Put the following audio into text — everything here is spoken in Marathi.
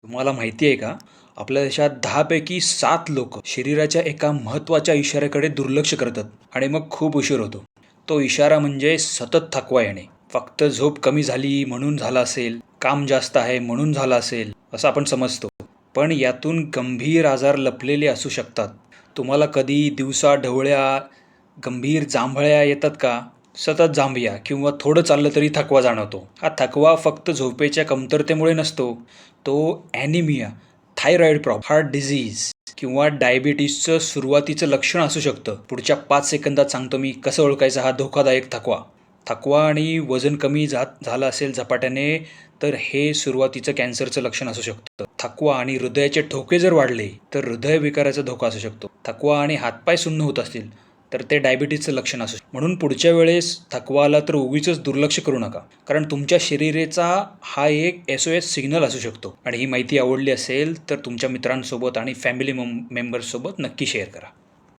तुम्हाला माहिती आहे का? आपल्या देशात 10 पैकी 7 लोक शरीराच्या एका महत्त्वाच्या इशाऱ्याकडे दुर्लक्ष करतात आणि मग खूप उशीर होतो. तो इशारा म्हणजे सतत थकवा येणे. फक्त झोप कमी झाली म्हणून झालं असेल, काम जास्त आहे म्हणून झालं असेल, असं आपण समजतो. पण यातून गंभीर आजार लपलेले असू शकतात. तुम्हाला कधी दिवसा ढवळ्या, गंभीर जांभळ्या येतात का? सतत जांभया किंवा थोडं चाललं तरी थकवा जाणवतो. हा थकवा फक्त झोपेच्या कमतरतेमुळे नसतो. तो anaemia, thyroid problem, heart disease किंवा डायबिटीसचं सुरुवातीचं लक्षण असू शकतं. पुढच्या 5 सेकंदात सांगतो मी कसं ओळखायचा हा धोकादायक थकवा. थकवा आणि वजन कमी झालं असेल झपाट्याने तर हे सुरुवातीचं कॅन्सरचं लक्षण असू शकतं. थकवा आणि हृदयाचे ठोके जर वाढले तर हृदयविकाराचा धोका असू शकतो. थकवा आणि हातपाय सुन्न होत असतील तर ते डायबिटीजचं लक्षण असू शकतं. म्हणून पुढच्या वेळेस थकवा आला तर उगीचच दुर्लक्ष करू नका. कारण तुमच्या शरीराचा हा एक SOS सिग्नल असू शकतो. आणि ही माहिती आवडली असेल तर तुमच्या मित्रांसोबत आणि फॅमिली मेंबर्ससोबत नक्की शेअर करा.